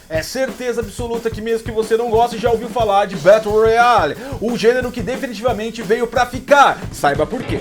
É certeza absoluta que mesmo que você não goste, já ouviu falar de Battle Royale, o gênero que definitivamente veio pra ficar. Saiba por quê.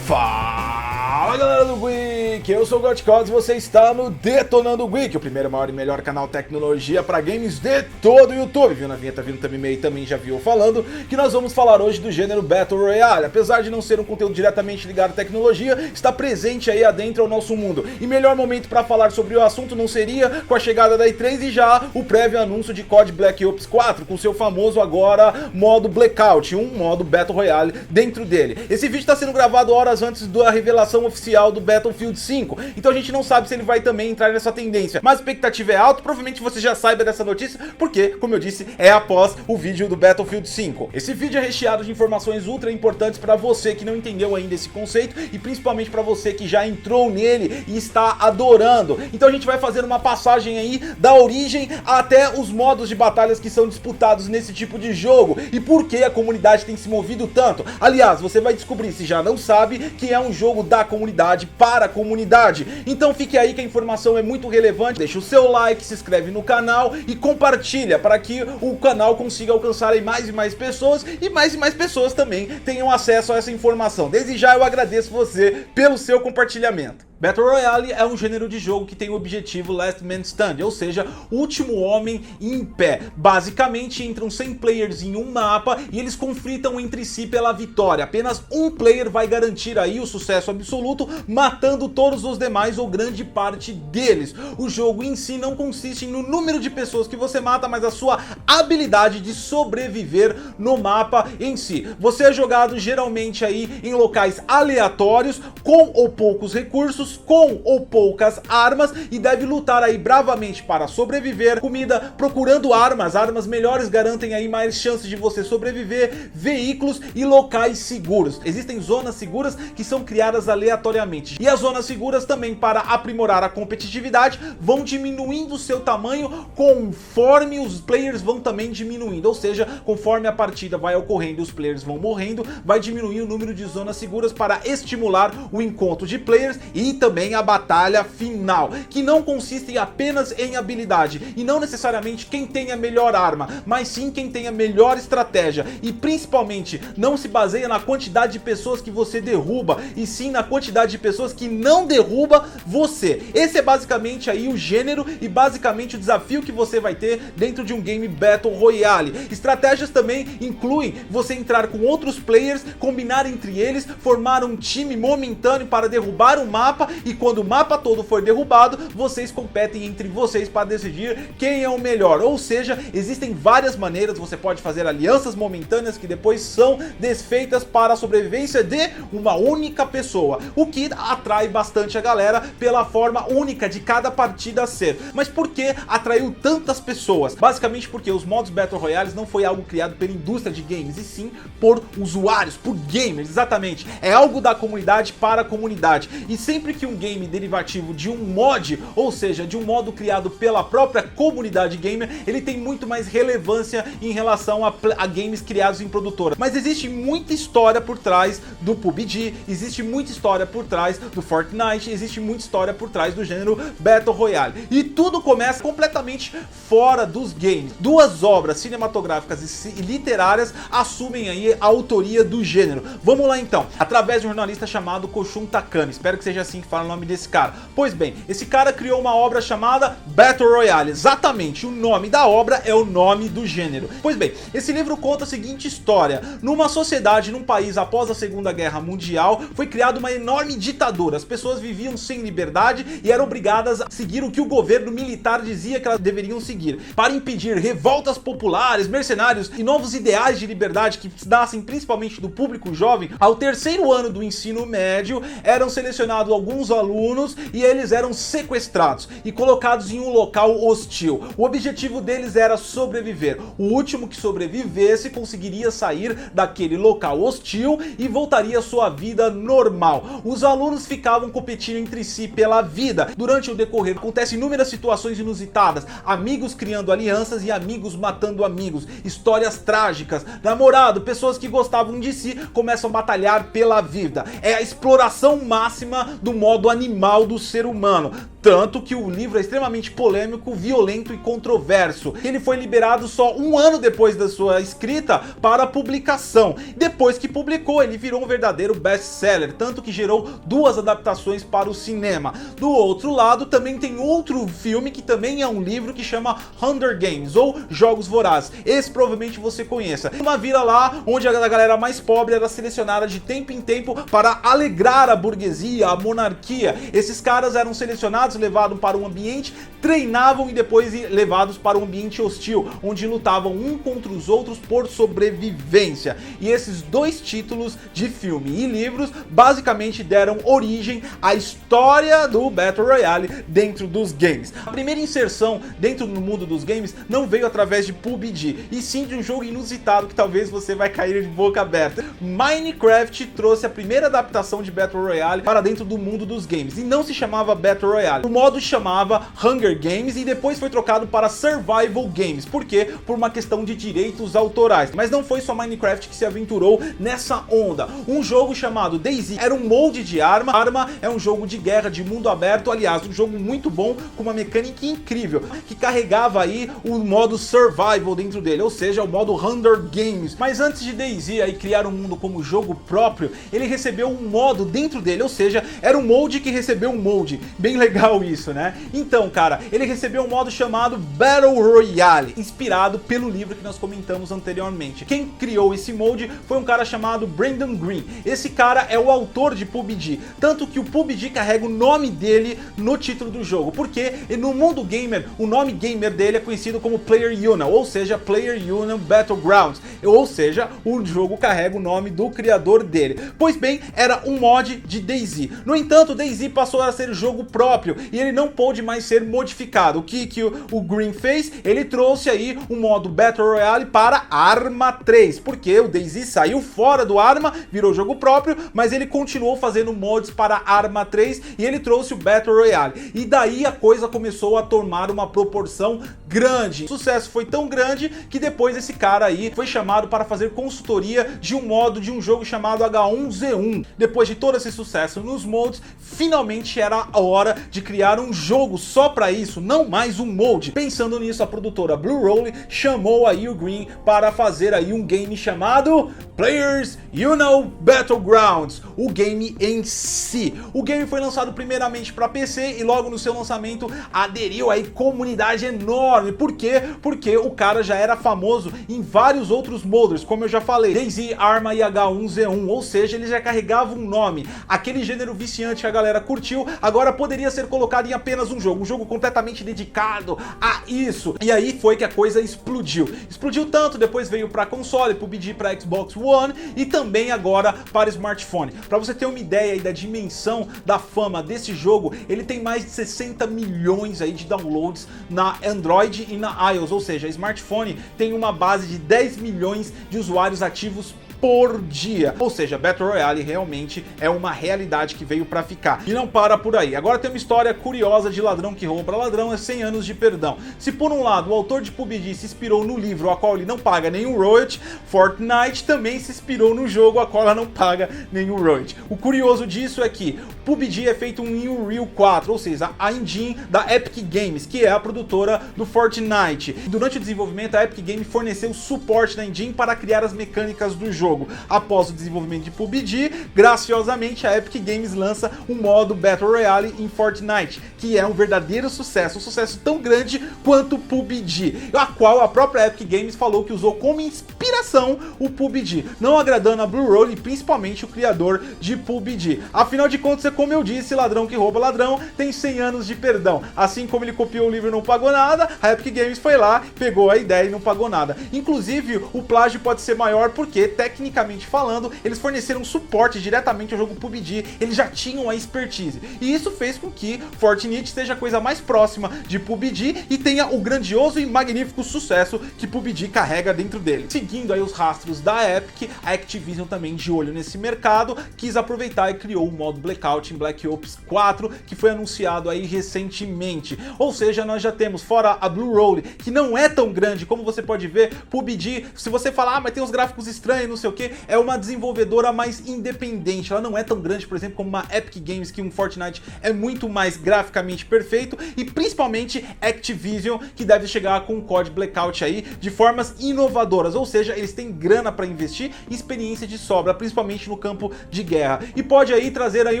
Fala galera do Geek, eu sou o GotCods e você está no Detonando Geek, o primeiro, maior e melhor canal tecnologia para games de todo o YouTube. Viu na vinheta, viu no thumbnail, também já viu falando que nós vamos falar hoje do gênero Battle Royale. Apesar de não ser um conteúdo diretamente ligado à tecnologia, está presente aí adentro ao nosso mundo. E melhor momento para falar sobre o assunto não seria com a chegada da E3 e já o prévio anúncio de COD Black Ops 4, com seu famoso agora modo Blackout, um modo Battle Royale dentro dele. Esse vídeo está sendo gravado horas antes da revelação oficial do Battlefield 5, então a gente não sabe se ele vai também entrar nessa tendência, mas a expectativa é alta. Provavelmente você já saiba dessa notícia, porque, como eu disse, é após o vídeo do Battlefield 5. Esse vídeo é recheado de informações ultra importantes para você que não entendeu ainda esse conceito e principalmente para você que já entrou nele e está adorando. Então a gente vai fazer uma passagem aí da origem até os modos de batalhas que são disputados nesse tipo de jogo e por que a comunidade tem se movido tanto. Aliás, você vai descobrir, se já não sabe, que é um jogo da comunidade para a comunidade. Então fique aí que a informação é muito relevante. Deixa o seu like, se inscreve no canal e compartilha para que o canal consiga alcançar aí mais e mais pessoas e mais pessoas também tenham acesso a essa informação. Desde já eu agradeço você pelo seu compartilhamento. Battle Royale é um gênero de jogo que tem o objetivo Last Man Stand, ou seja, o último homem em pé. Basicamente entram 100 players em um mapa e eles conflitam entre si pela vitória. Apenas um player vai garantir aí o sucesso absoluto, matando todos os demais ou grande parte deles. O jogo em si não consiste no número de pessoas que você mata, mas a sua habilidade de sobreviver no mapa em si. Você é jogado geralmente aí em locais aleatórios, com ou poucos recursos, com ou poucas armas, e deve lutar aí bravamente para sobreviver, comida, procurando armas melhores garantem aí mais chances de você sobreviver, veículos e locais seguros. Existem zonas seguras que são criadas aleatoriamente, e as zonas seguras também, para aprimorar a competitividade, vão diminuindo o seu tamanho conforme os players vão também diminuindo, ou seja, conforme a partida vai ocorrendo e os players vão morrendo, vai diminuir o número de zonas seguras para estimular o encontro de players e também a batalha final, que não consiste apenas em habilidade e não necessariamente quem tem a melhor arma, mas sim quem tem a melhor estratégia, e principalmente não se baseia na quantidade de pessoas que você derruba, e sim na quantidade de pessoas que não derruba você. Esse é basicamente aí o gênero e basicamente o desafio que você vai ter dentro de um game Battle Royale. Estratégias também incluem você entrar com outros players, combinar entre eles, formar um time momentâneo para derrubar o mapa, e quando o mapa todo for derrubado, vocês competem entre vocês para decidir quem é o melhor. Ou seja, existem várias maneiras, você pode fazer alianças momentâneas que depois são desfeitas para a sobrevivência de uma única pessoa, o que atrai bastante a galera pela forma única de cada partida ser. Mas por que atraiu tantas pessoas? Basicamente porque os modos Battle Royales não foi algo criado pela indústria de games, e sim por usuários, por gamers, exatamente. É algo da comunidade para a comunidade, e sempre que um game derivativo de um mod, ou seja, de um modo criado pela própria comunidade gamer, ele tem muito mais relevância em relação a games criados em produtora. Mas existe muita história por trás do PUBG, existe muita história por trás do Fortnite, existe muita história por trás do gênero Battle Royale, e tudo começa completamente fora dos games. Duas obras cinematográficas e literárias assumem aí a autoria do gênero. Vamos lá então, através de um jornalista chamado Koshun Takami, espero que seja assim que fala o nome desse cara. Pois bem, esse cara criou uma obra chamada Battle Royale, exatamente, o nome da obra é o nome do gênero. Pois bem, esse livro conta a seguinte história: numa sociedade, num país após a Segunda Guerra Mundial, foi criada uma enorme ditadura. As pessoas viviam sem liberdade e eram obrigadas a seguir o que o governo militar dizia que elas deveriam seguir, para impedir revoltas populares, mercenários e novos ideais de liberdade que nascem principalmente do público jovem. Ao terceiro ano do ensino médio, eram selecionados alguns alguns alunos e eles eram sequestrados e colocados em um local hostil. O objetivo deles era sobreviver. O último que sobrevivesse conseguiria sair daquele local hostil e voltaria à sua vida normal. Os alunos ficavam competindo entre si pela vida. Durante o decorrer acontecem inúmeras situações inusitadas, amigos criando alianças e amigos matando amigos, histórias trágicas, namorado, pessoas que gostavam de si começam a batalhar pela vida. É a exploração máxima do modo animal do ser humano. Tanto que o livro é extremamente polêmico, violento e controverso. Ele foi liberado só um ano depois da sua escrita para publicação. Depois que publicou, ele virou um verdadeiro best-seller, tanto que gerou 2 adaptações para o cinema. Do outro lado, também tem outro filme que também é um livro que chama Hunger Games, ou Jogos Vorazes. Esse provavelmente você conheça. Uma vila lá onde a galera mais pobre era selecionada de tempo em tempo para alegrar a burguesia, a monarquia. Esses caras eram selecionados, levados para um ambiente, treinavam e depois levados para um ambiente hostil, onde lutavam um contra os outros por sobrevivência. E esses 2 títulos de filme e livros basicamente deram origem à história do Battle Royale dentro dos games. A primeira inserção dentro do mundo dos games não veio através de PUBG, e sim de um jogo inusitado que talvez você vai cair de boca aberta. Minecraft trouxe a primeira adaptação de Battle Royale para dentro do mundo dos games, e não se chamava Battle Royale. O modo chamava Hunger Games e depois foi trocado para Survival Games. Por quê? Por uma questão de direitos autorais. Mas não foi só Minecraft que se aventurou nessa onda. Um jogo chamado DayZ era um molde de arma. Arma é um jogo de guerra de mundo aberto, aliás, um jogo muito bom, com uma mecânica incrível, que carregava aí o modo Survival dentro dele, ou seja, o modo Hunger Games. Mas antes de DayZ aí criar um mundo como jogo próprio, ele recebeu um modo dentro dele, ou seja, era um molde que recebeu um molde. Bem legal isso, né? Então, cara, ele recebeu um modo chamado Battle Royale, inspirado pelo livro que nós comentamos anteriormente. Quem criou esse molde foi um cara chamado Brandon Green. Esse cara é o autor de PUBG, tanto que o PUBG carrega o nome dele no título do jogo, porque no mundo gamer, o nome gamer dele é conhecido como PlayerUnknown, ou seja, PlayerUnknown Battlegrounds, ou seja, o jogo carrega o nome do criador dele. Pois bem, era um mod de DayZ. No entanto, DayZ passou a ser jogo próprio e ele não pôde mais ser modificado. O que o Green fez? Ele trouxe aí um modo Battle Royale para Arma 3, porque o DayZ saiu fora do Arma, virou jogo próprio, mas ele continuou fazendo mods para Arma 3 e ele trouxe o Battle Royale. E daí a coisa começou a tomar uma proporção grande. O sucesso foi tão grande que depois esse cara aí foi chamado para fazer consultoria de um modo de um jogo chamado H1Z1. Depois de todo esse sucesso nos mods, finalmente era a hora de criar um jogo só para isso, não mais um molde. Pensando nisso, a produtora Blue Roll chamou aí o Green para fazer aí um game chamado PlayerUnknown Battlegrounds, o game em si. O game foi lançado primeiramente para PC e logo no seu lançamento aderiu aí comunidade enorme. Por quê? Porque o cara já era famoso em vários outros modders, como eu já falei, DayZ, Arma e H1Z1, ou seja, ele já carregava um nome. Aquele gênero viciante que a galera curtiu, agora poderia ser colocado em apenas um jogo completamente dedicado a isso. E aí foi que a coisa explodiu. Explodiu tanto, depois veio para console, PUBG para Xbox One e também agora para smartphone. Para você ter uma ideia aí da dimensão da fama desse jogo, ele tem mais de 60 milhões aí de downloads na Android e na iOS, ou seja, smartphone tem uma base de 10 milhões de usuários ativos por dia. Ou seja, Battle Royale realmente é uma realidade que veio pra ficar. E não para por aí. Agora tem uma história curiosa de ladrão que rouba ladrão, é 100 anos de perdão. Se por um lado o autor de PUBG se inspirou no livro a qual ele não paga nenhum royalty, Fortnite também se inspirou no jogo a qual ela não paga nenhum royalty. O curioso disso é que PUBG é feito em Unreal 4, ou seja, a engine da Epic Games, que é a produtora do Fortnite. Durante o desenvolvimento, a Epic Games forneceu suporte da engine para criar as mecânicas do jogo. Após o desenvolvimento de PUBG, graciosamente a Epic Games lança um modo Battle Royale em Fortnite, que é um verdadeiro sucesso, um sucesso tão grande quanto PUBG, a qual a própria Epic Games falou que usou como inspiração frustração o PUBG, não agradando a Blue Roll e principalmente o criador de PUBG. Afinal de contas, é como eu disse, ladrão que rouba ladrão tem 100 anos de perdão. Assim como ele copiou o livro e não pagou nada, a Epic Games foi lá, pegou a ideia e não pagou nada. Inclusive, o plágio pode ser maior porque, tecnicamente falando, eles forneceram suporte diretamente ao jogo PUBG, eles já tinham a expertise. E isso fez com que Fortnite seja a coisa mais próxima de PUBG e tenha o grandioso e magnífico sucesso que PUBG carrega dentro dele. Seguindo aí os rastros da Epic, a Activision também de olho nesse mercado, quis aproveitar e criou o modo Blackout em Black Ops 4, que foi anunciado aí recentemente. Ou seja, nós já temos, fora a Blue Roll, que não é tão grande, como você pode ver, PUBG, se você falar, ah, mas tem uns gráficos estranhos, não sei o que, é uma desenvolvedora mais independente, ela não é tão grande, por exemplo, como uma Epic Games, que um Fortnite é muito mais graficamente perfeito, e principalmente Activision, que deve chegar com um COD Blackout aí, de formas inovadoras, ou seja, eles têm grana para investir e experiência de sobra, principalmente no campo de guerra, e pode aí trazer aí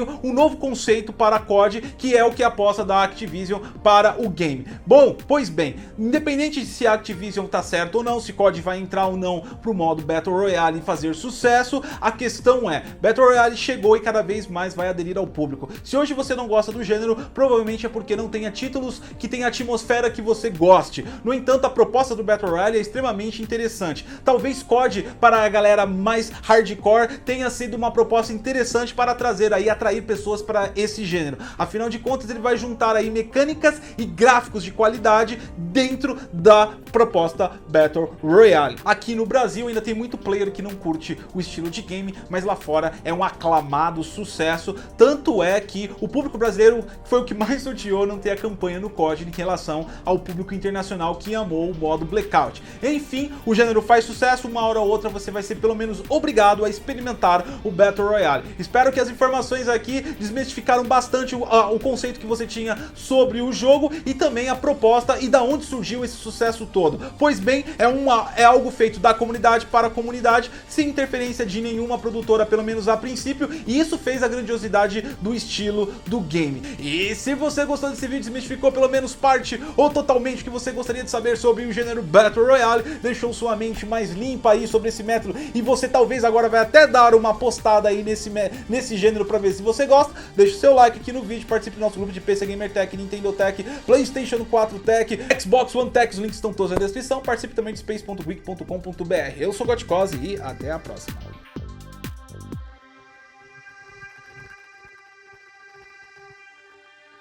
um novo conceito para a COD, que é o que aposta da Activision para o game. Bom, pois bem, independente de se a Activision tá certo ou não, se COD vai entrar ou não pro modo Battle Royale e fazer sucesso, a questão é, Battle Royale chegou e cada vez mais vai aderir ao público. Se hoje você não gosta do gênero, provavelmente é porque não tenha títulos que tenha a atmosfera que você goste. No entanto, a proposta do Battle Royale é extremamente interessante. Talvez COD, para a galera mais hardcore, tenha sido uma proposta interessante para trazer aí, atrair pessoas para esse gênero. Afinal de contas, ele vai juntar aí mecânicas e gráficos de qualidade dentro da proposta Battle Royale. Aqui no Brasil ainda tem muito player que não curte o estilo de game, mas lá fora é um aclamado sucesso, tanto é que o público brasileiro foi o que mais odiou não ter a campanha no COD em relação ao público internacional que amou o modo Blackout. Enfim, o gênero faz sucesso, uma hora ou outra você vai ser pelo menos obrigado a experimentar o Battle Royale. Espero que as informações aqui desmistificaram bastante o conceito que você tinha sobre o jogo e também a proposta e da onde surgiu esse sucesso todo. Pois bem, é algo feito da comunidade para a comunidade, sem interferência de nenhuma produtora, pelo menos a princípio, e isso fez a grandiosidade do estilo do game. E se você gostou desse vídeo, desmistificou pelo menos parte ou totalmente o que você gostaria de saber sobre o gênero Battle Royale, deixou sua mente mais limpa aí sobre esse método, e você talvez agora vai até dar uma postada aí nesse gênero para ver se você gosta, deixa o seu like aqui no vídeo, participe do nosso grupo de PC Gamer Tech, Nintendo Tech, PlayStation 4 Tech, Xbox One Tech, os links estão todos na descrição, participe também de space.geek.com.br. Eu sou o Gotcose e até a próxima.